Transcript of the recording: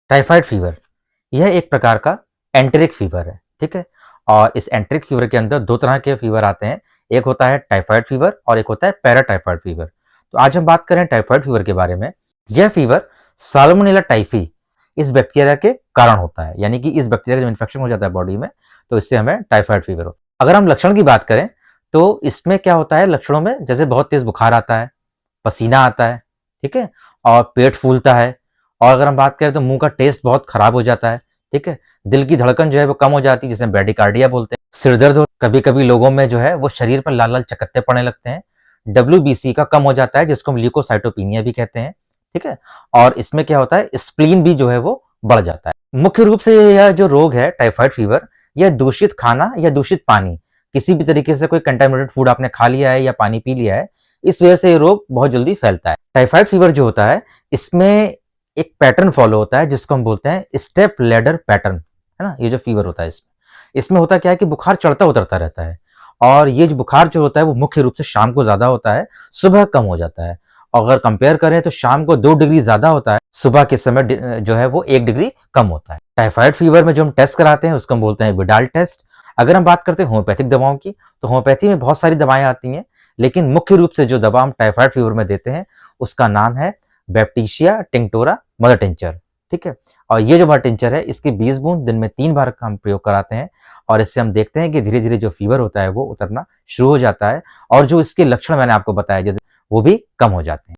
Typhoid fever यह एक प्रकार का एंटेरिक फीवर है, ठीक है? और इस एंटेरिक फीवर के अंदर 2 तरह के फीवर आते हैं, एक होता है टाइफाइड फीवर और एक होता है पैराटाइफाइड फीवर। तो आज हम बात करें टाइफाइड फीवर के बारे में। यह फीवर साल्मोनेला टाइफी इस बैक्टीरिया के कारण होता है, यानी कि इस बैक्टीरिया का जब इन्फेक्शन हो जाता है बॉडी में, तो इससे हमें टाइफाइड फीवर होता है। अगर हम लक्षण की बात करें, तो इसमें क्या होता है लक्षणों में जैसे बहुत तेज़ बुखार आता है, पसीना आता है, ठीक है? और पेट फूलता है और अगर हम बात करें तो मुँह का टेस्ट बहुत खराब हो जाता है, ठीक है? दिल की धड़कन जो है वो कम हो जाती है जिसे ब्रेडिकार्डिया बोलते हैं। सिर दर्द हो कभी-कभी लोगों में जो है वो शरीर पर लाल-लाल चकत्ते पड़ने लगते हैं। डब्ल्यूबीसी का कम हो जाता है जिसको हम ल्यूकोसाइटोपिनिया भी कहते हैं, ठीक है? और इसमें क्या होता है स्प्लीन भी जो है वो बढ़ जाता है। मुख्य रूप से यह जो रोग है टाइफाइड फीवर, यह दूषित खाना या दूषित पानी, किसी भी तरीके से कोई कंटामिनेटेड फूड आपने खा लिया है या पानी पी लिया है, इस वजह से ये रोग बहुत जल्दी फैलता है। टाइफाइड फीवर जो होता है, इसमें एक पैटर्न फॉलो होता है जिसको हम बोलते हैं स्टेप लैडर पैटर्न, है ना? ये जो फीवर होता है इसमें। इसमें होता क्या है कि बुखार चढ़ता-उतरता रहता है और ये जो बुखार जो होता है वो मुख्य रूप से शाम को ज़्यादा होता है, सुबह कम हो जाता है। अगर कंपेयर करें तो शाम को 2 डिग्री ज़्यादा होता है, सुबह के समय जो है वो 1 डिग्री कम होता है। टाइफाइड फीवर में जो हम टेस्ट कराते हैं उसको हम बोलते हैं विडाल टेस्ट। अगर हम बात करते हैं होम्योपैथिक दवाओं की, तो होम्योपैथी में बहुत सारी दवाएँ आती हैं, लेकिन मुख्य रूप से जो दवा हम टाइफाइड फीवर में देते हैं, उसका नाम है बैप्टीशिया टिंक्टोरा मदर टिंचर, ठीक है? और ये जो मदर टिंचर है, इसकी 20 बूंद दिन में 3 बार का हम प्रयोग कराते हैं और इससे हम देखते हैं कि धीरे-धीरे जो फीवर होता है, वो उतरना शुरू हो जाता है और जो इसके लक्षण मैंने आपको बताए जैसे वो भी कम हो जाते हैं।